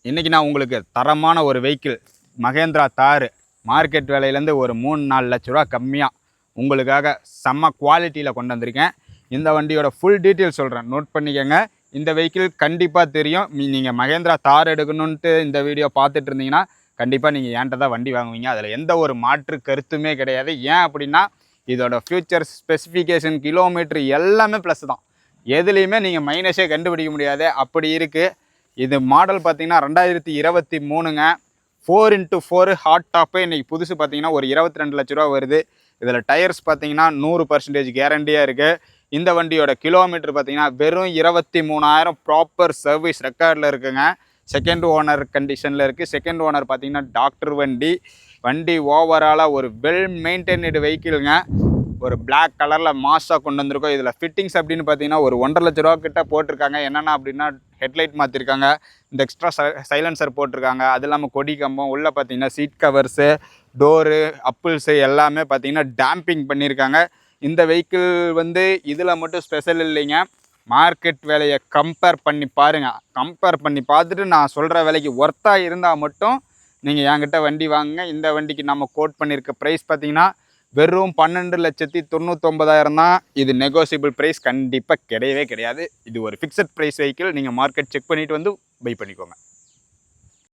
இன்றைக்கி நான் உங்களுக்கு தரமான ஒரு வெஹிக்கிள் மகேந்திரா தார் மார்க்கெட் விலையிலேருந்து ஒரு 3-4 லட்ச ரூபா கம்மியாக உங்களுக்காக செம்ம குவாலிட்டியில் கொண்டு வந்திருக்கேன். இந்த வண்டியோட ஃபுல் டீட்டெயில் சொல்கிறேன், நோட் பண்ணிக்கோங்க. இந்த வெஹிக்கிள் கண்டிப்பாக தெரியும். நீங்கள் மகேந்திரா தார் எடுக்கணுன்ட்டு இந்த வீடியோ பார்த்துட்டு இருந்தீங்கன்னா கண்டிப்பாக நீங்கள் என்கிட்ட தான் வண்டி வாங்குவீங்க. அதில் எந்த ஒரு மாற்று கருத்துமே கிடையாது. ஏன் அப்படின்னா இதோட ஃபியூச்சர் ஸ்பெசிஃபிகேஷன் கிலோமீட்டர் எல்லாமே ப்ளஸ் தான். எதுலேயுமே நீங்கள் மைனஸே கண்டுபிடிக்க முடியாது, அப்படி இருக்குது. இது மாடல் பார்த்தீங்கன்னா 2023ங்க. 4x4 hot top. இன்றைக்கி புதுசு பார்த்தீங்கன்னா ஒரு 22 லட்ச ரூபா வருது. இதில் டயர்ஸ் பார்த்தீங்கன்னா 100% கேரண்டியாக இருக்குது. இந்த வண்டியோட கிலோமீட்டர் பார்த்தீங்கன்னா வெறும் 23,000 ப்ராப்பர் சர்வீஸ் ரெக்கார்டில் இருக்குங்க. செகண்ட் ஓனர் கண்டிஷனில் இருக்குது. செகண்ட் ஓனர் பார்த்தீங்கன்னா டாக்டர் வண்டி ஓவராலாக ஒரு வெல் மெயின்டைன்டு வெஹிக்கிளுங்க. ஒரு பிளாக் கலரில் மாஸாக கொண்டு வந்திருக்கோம். இதில் ஃபிட்டிங்ஸ் அப்படின்னு பார்த்தீங்கன்னா ஒரு 1.5 லட்ச ரூபா கிட்ட போட்டிருக்காங்க. என்னென்னா அப்படின்னா ஹெட்லைட் மாற்றிருக்காங்க, இந்த எக்ஸ்ட்ரா சைலன்சர் போட்டிருக்காங்க, அது இல்லாமல் கொடி கம்பம், உள்ளே பார்த்தீங்கன்னா சீட் கவர்ஸு, டோரு, அப்பிள்ஸு எல்லாமே பார்த்தீங்கன்னா டேம்பிங் பண்ணியிருக்காங்க. இந்த வெஹிக்கிள் வந்து இதில் மட்டும் ஸ்பெஷல் இல்லைங்க. மார்க்கெட் விலையை கம்பேர் பண்ணி பாருங்கள். கம்பேர் பண்ணி பார்த்துட்டு நான் சொல்கிற விலைக்கு ஒர்த்தாக இருந்தால் மட்டும் நீங்கள் என்கிட்ட வண்டி வாங்குங்க. இந்த வண்டிக்கு நம்ம கோட் பண்ணியிருக்க ப்ரைஸ் பார்த்தீங்கன்னா வெறும் 12,99,000 தான். இது நெகோசியபிள் ப்ரைஸ் கண்டிப்பாக கிடையவே கிடையாது. இது ஒரு ஃபிக்ஸட் ப்ரைஸ் வெஹிக்கிள். நீங்கள் மார்க்கெட் செக் பண்ணிவிட்டு வந்து பை பண்ணிக்கோங்க.